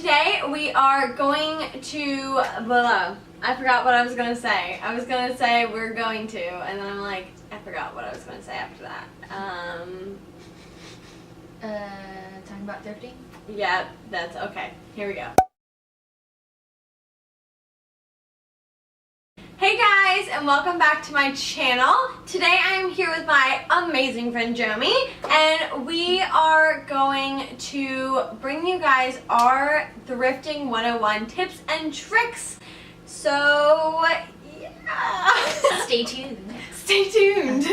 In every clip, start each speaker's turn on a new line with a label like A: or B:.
A: today we are going to, I forgot what I was going to say. I was going to say we're going to, and then I'm like, I forgot what I was going to say after that.
B: Talking about thrifting?
A: Yeah, that's okay. Here we go. Hey guys, and welcome back to my channel. Today I am here with my amazing friend Jomy, and we are going to bring you guys our Thrifting 101 tips and tricks. So, yeah.
B: Stay tuned.
A: Stay tuned.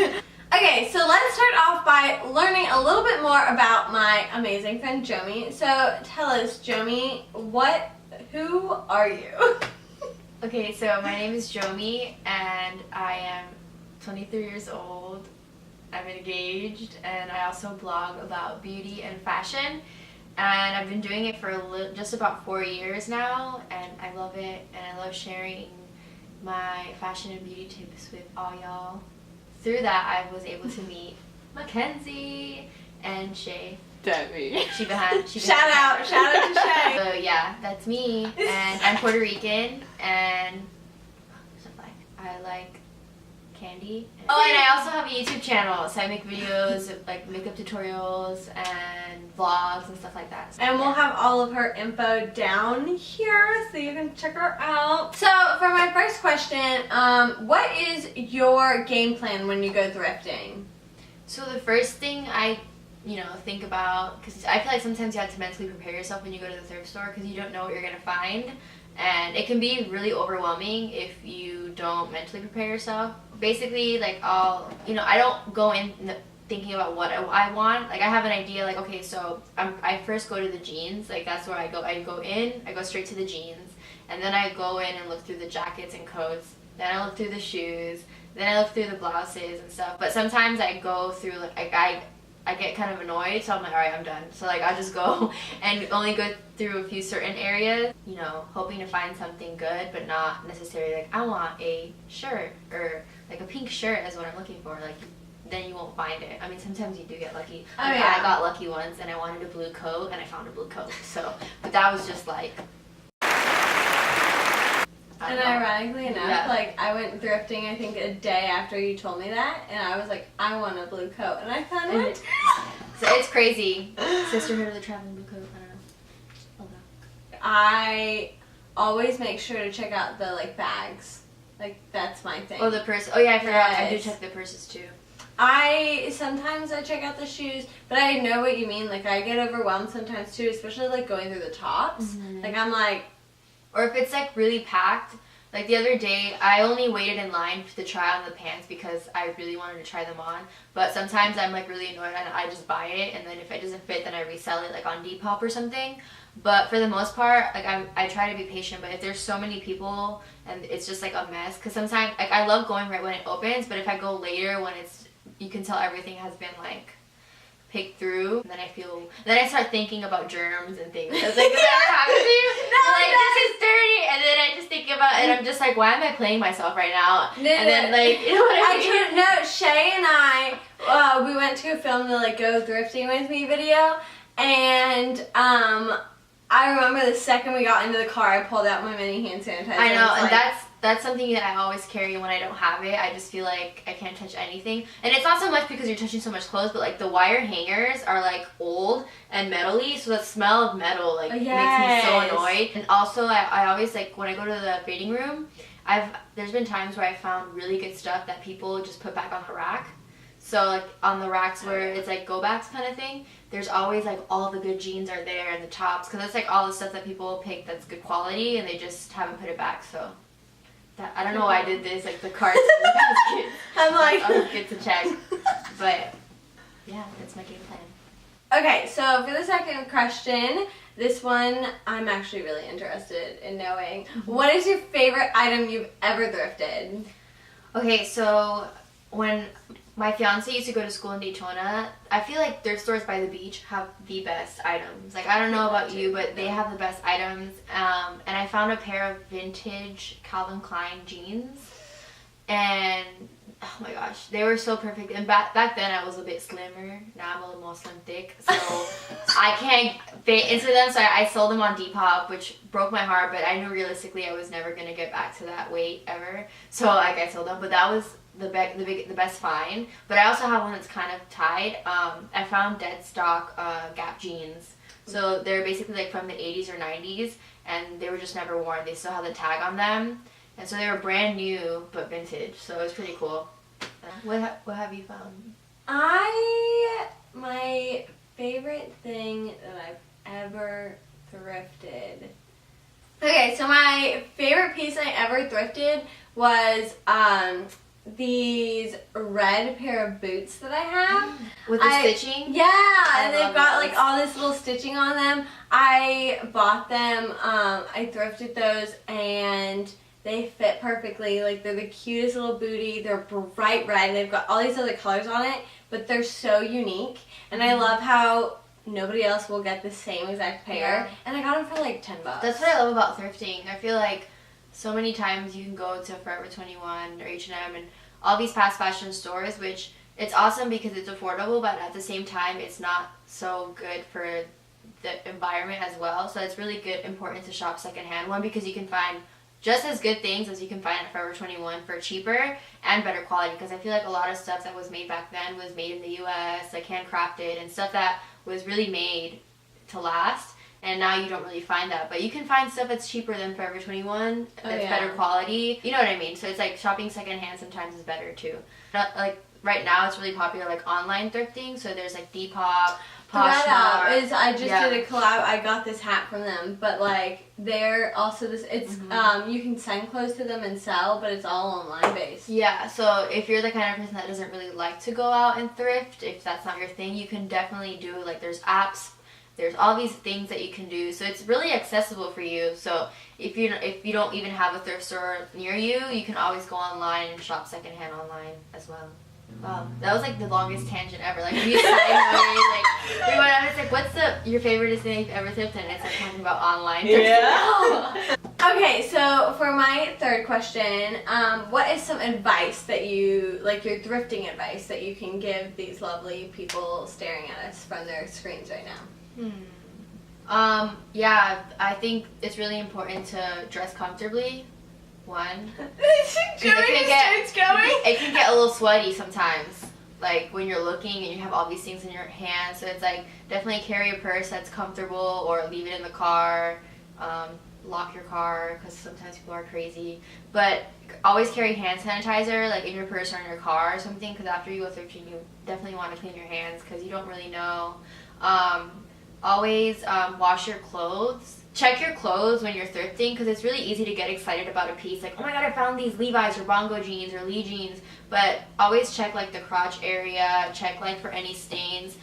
A: Okay, so let's start off by learning a little bit more about my amazing friend Jomy. So tell us, Jomy, who are you?
B: Okay, so my name is Jomy, and I am 23 years old. I'm engaged, and I also blog about beauty and fashion. And I've been doing it for just about 4 years now, and I love it, and I love sharing my fashion and beauty tips with all y'all. Through that, I was able to meet Mackenzie and Shay.
C: Debbie.
B: She behind.
A: Shout out to Shay.
B: So yeah, that's me, and I'm Puerto Rican, and I like candy. Oh, and I also have a YouTube channel, so I make videos, like makeup tutorials and vlogs and stuff like that. So,
A: and we'll have all of her info down here so you can check her out. So for my first question, what is your game plan when you go thrifting?
B: So the first thing I think about, because I feel like sometimes you have to mentally prepare yourself when you go to the thrift store because you don't know what you're going to find. And it can be really overwhelming if you don't mentally prepare yourself. Basically, like I don't go in thinking about what I want. Like I have an idea, like okay, so I first go to the jeans. Like that's where I go. I go straight to the jeans, and then I go in and look through the jackets and coats. Then I look through the shoes. Then I look through the blouses and stuff. But sometimes I go through I get kind of annoyed, so I'm like, alright, I'm done. So like I'll just go and only go through a few certain areas, hoping to find something good, but not necessarily like I want a shirt or like a pink shirt is what I'm looking for. Like then you won't find it. I mean, sometimes you do get lucky.
A: Oh,
B: like,
A: yeah.
B: I got lucky once and I wanted a blue coat and I found a blue coat. So, but that was just like.
A: And ironically enough,
B: yeah.
A: like I went thrifting I think a day after you told me that, and I was like, I want a blue coat, and I found it.
B: So it's crazy. Sisterhood of the Traveling Blue Coat. I don't know. Love that.
A: I always make sure to check out the bags. Like that's my thing.
B: Oh, the purse. Oh yeah, I forgot.
A: Yes.
B: I do check the purses too.
A: Sometimes I check out the shoes, but I know what you mean. Like I get overwhelmed sometimes too, especially like going through the tops.
B: Mm-hmm.
A: Like I'm like.
B: Or if it's like really packed. Like the other day, I only waited in line to try on the pants because I really wanted to try them on. But sometimes I'm like really annoyed and I just buy it, and then if it doesn't fit, then I resell it like on Depop or something. But for the most part, like I try to be patient. But if there's so many people and it's just like a mess, because sometimes like I love going right when it opens, but if I go later when you can tell everything has been like picked through, and then I start thinking about germs and things. I was like, does that ever happen to you?
A: No,
B: like, this is dirty, and then I just think about it, and I'm just like, why am I playing myself right now?
A: No,
B: and then like, you know what I mean?
A: No, Shay and I, we went to film the Go Thrifting With Me video, and I remember the second we got into the car, I pulled out my mini hand sanitizer.
B: I know, and that's something that I always carry when I don't have it. I just feel like I can't touch anything. And it's not so much because you're touching so much clothes, but like the wire hangers are like old and metally, so the smell of metal like makes me so annoyed. And also I always like when I go to the fitting room, there's been times where I found really good stuff that people just put back on the rack. So like on the racks where it's like go backs kind of thing, there's always like all the good jeans are there and the tops, because that's like all the stuff that people pick that's good quality and they just haven't put it back. So I don't know why I did this, like the carts.
A: I'm like,
B: I was good to check, but yeah, that's my game plan.
A: Okay, so for the second question, this one I'm actually really interested in knowing. What is your favorite item you've ever thrifted?
B: Okay, so when my fiance used to go to school in Daytona, I feel like thrift stores by the beach have the best items. Like, I don't know about you, but they have the best items. And I found a pair of vintage Calvin Klein jeans. And oh my gosh, they were so perfect. And back then I was a bit slimmer. Now I'm a little more slim thick, so I can't fit into them. So I sold them on Depop, which broke my heart. But I knew realistically I was never gonna get back to that weight ever. So like I sold them. But that was the best find. But I also have one that's kind of tied. I found dead stock Gap jeans. So they're basically like from the 80s or 90s, and they were just never worn. They still have the tag on them. And so they were brand new, but vintage. So it was pretty cool. What have you found?
A: My favorite thing that I've ever thrifted. Okay, so my favorite piece I ever thrifted was these red pair of boots that I have.
B: With the stitching?
A: Yeah, and they've got like all this little stitching on them. I bought them, I thrifted those, and they fit perfectly. Like, they're the cutest little booty. They're bright red. They've got all these other colors on it, but they're so unique. And I love how nobody else will get the same exact pair. Yeah. And I got them for like $10.
B: That's what I love about thrifting. I feel like so many times you can go to Forever 21 or H&M and all these fast fashion stores, which it's awesome because it's affordable, but at the same time it's not so good for the environment as well. So it's really important to shop secondhand. One, because you can find just as good things as you can find at Forever 21 for cheaper and better quality, because I feel like a lot of stuff that was made back then was made in the US, like handcrafted, and stuff that was really made to last, and now you don't really find that. But you can find stuff that's cheaper than Forever 21 that's better quality, you know what I mean? So it's like shopping secondhand sometimes is better too. Not like right now it's really popular like online thrifting, so there's like Depop,
A: Poshmark. I just did a collab. I got this hat from them, but like they're also this. It's you can send clothes to them and sell, but it's all online based.
B: Yeah. So if you're the kind of person that doesn't really like to go out and thrift, if that's not your thing, you can definitely do like there's apps. There's all these things that you can do, so it's really accessible for you. So if you don't even have a thrift store near you, you can always go online and shop secondhand online as well. Wow, that was like the longest tangent ever. Like we went on. It's like, what's your favorite thing you've ever thrifted? And it's like talking about online.
A: Yeah. Okay, so for my third question, what is some advice that you like, your thrifting advice that you can give these lovely people staring at us from their screens right now?
B: Yeah, I think it's really important to dress comfortably. One. It can get a little sweaty sometimes, like when you're looking and you have all these things in your hand. So it's like definitely carry a purse that's comfortable, or leave it in the car. Lock your car because sometimes people are crazy. But always carry hand sanitizer, like in your purse or in your car or something, because after you go thrifting, you definitely want to clean your hands because you don't really know. Always wash your clothes. Check your clothes when you're thrifting, because it's really easy to get excited about a piece. Like, oh my god, I found these Levi's or Bongo jeans or Lee jeans. But always check like the crotch area. Check like for any stains.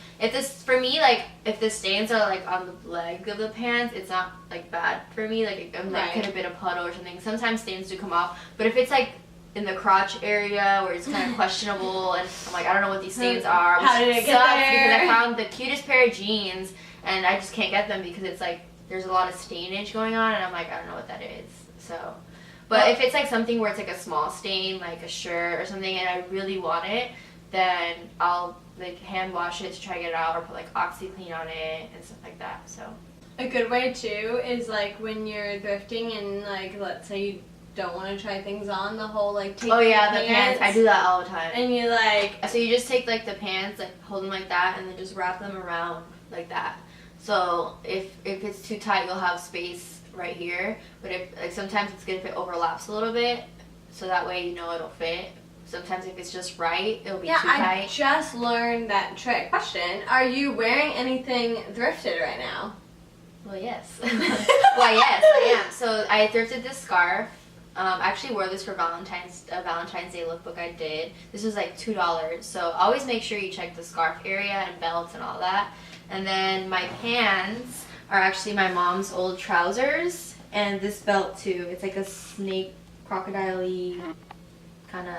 B: For me, like if the stains are like on the leg of the pants, it's not like bad for me. Like it could have been a puddle or something. Sometimes stains do come off. But if it's like in the crotch area where it's kind of questionable, and I'm like, I don't know what these stains are.
A: How did it get there?
B: Because I found the cutest pair of jeans and I just can't get them because it's like there's a lot of stainage going on, and I'm like, I don't know what that is. So, but if it's like something where it's like a small stain, like a shirt or something, and I really want it, then I'll like hand wash it to try to get it out, or put like OxyClean on it and stuff like that. So
A: a good way too is like when you're thrifting and like let's say you don't want to try things on, the whole like take
B: the pants. I do that all the time.
A: And you like,
B: so you just take like the pants, like hold them like that, and then just wrap them around like that. So if it's too tight, you'll have space right here. But if like sometimes it's good if it overlaps a little bit, so that way you know it'll fit. Sometimes if it's just right, it'll be too tight.
A: Yeah, I just learned that trick. Question: are you wearing anything thrifted right now?
B: Well, yes. Well, yes, I am. So I thrifted this scarf. I actually wore this for Valentine's Day lookbook I did. This was like $2. So always make sure you check the scarf area and belts and all that. And then my pants are actually my mom's old trousers, and this belt too. It's like a snake, crocodile-y kind of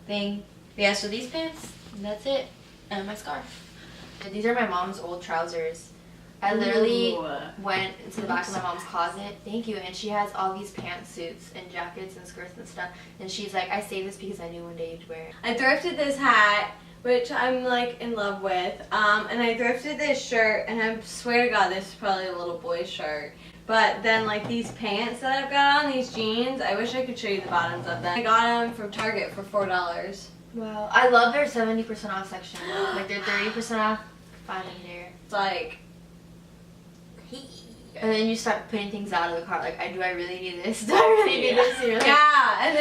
B: thing. But yeah, so these pants, and that's it, and my scarf. And these are my mom's old trousers. I literally
A: Ooh.
B: went into the back of my mom's closet. Thank you. And she has all these pantsuits and jackets and skirts and stuff. And she's like, I saved this because I knew one day you'd wear it.
A: I thrifted this hat, which I'm like in love with. And I thrifted this shirt, and I swear to God, this is probably a little boy's shirt. But then like these pants that I've got on, these jeans, I wish I could show you the bottoms of them. I got them from Target for $4.
B: Wow. I love their 70% off section. Like their 30% off, find in there.
A: It's like,
B: and then you start putting things out of the cart. Like, do I really need this? Do I really need this? And you're like,
A: yeah, and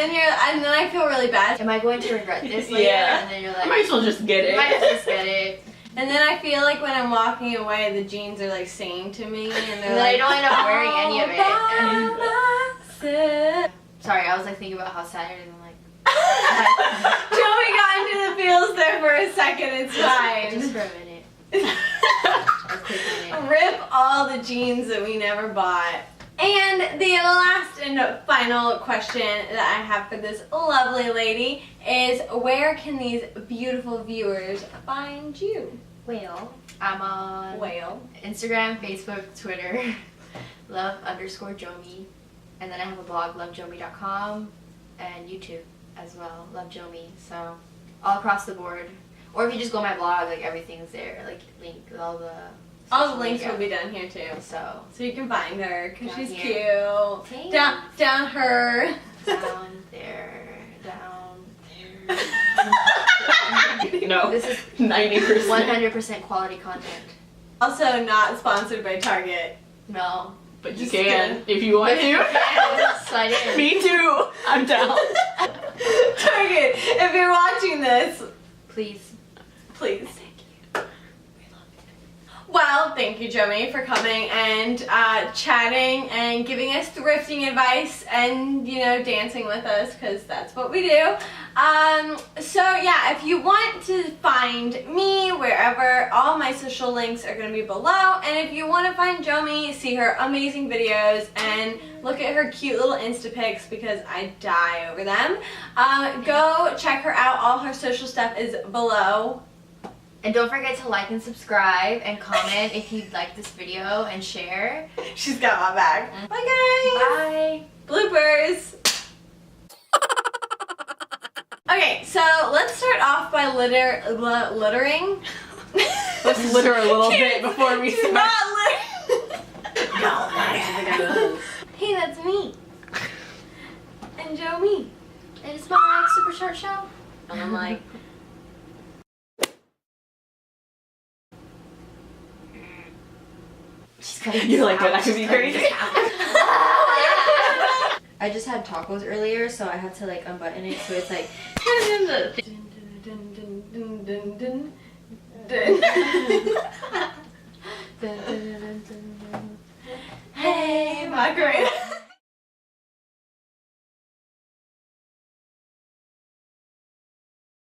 A: then I feel really bad.
B: am I going to regret this later?
C: Yeah.
B: And then you're like,
C: I might as well just get it.
B: might as well just get it.
A: And then I feel like when I'm walking away, the jeans are like singing to me, and they're
B: And then
A: like,
B: I don't end up wearing any of it.
A: "All by myself."
B: Sorry, I was like thinking about how sad it is. I'm like,
A: Joey got into the feels there for a second. It's fine.
B: just for a minute. A quick minute.
A: Rip all the jeans that we never bought. And the last and final question that I have for this lovely lady is, where can these beautiful viewers find you?
B: Well, I'm on Instagram, Facebook, Twitter, love_Jomy. And then I have a blog, lovejomy.com, and YouTube as well, lovejomy. So all across the board. Or if you just go on my blog, like everything's there, like link with all the
A: links will be down here too.
B: So
A: you can find her because
B: Down
A: she's
B: here.
A: cute. Down her.
B: down there, down there.
C: No,
B: This is
C: 90%.
B: 100% quality content.
A: Also not sponsored by Target.
B: No.
C: But you
A: Just
C: can
A: kidding.
C: if you want to.
B: Slide in.
C: Me too. I'm down.
A: Target, if you're watching this,
B: Please.
A: please. Well, thank you, Jomy, for coming and chatting and giving us thrifting advice and, you know, dancing with us, because that's what we do. So, yeah, if you want to find me wherever, all my social links are going to be below. And if you want to find Jomy, see her amazing videos and look at her cute little Insta pics, because I die over them, go check her out. All her social stuff is below.
B: And don't forget to like and subscribe and comment if you like this video and share.
A: She's got my back. Bye, guys.
B: Bye.
A: Bloopers. Okay, so let's start off by littering.
C: Let's litter a little bit before we
A: Do
C: start.
A: not litter. Hey, that's me. And Jomy.
B: And it's my super short show.
A: And I'm like,
C: You're like, that could be crazy.
B: I just had tacos earlier, so I had to like unbutton it, so it's like.
A: hey, Margaret.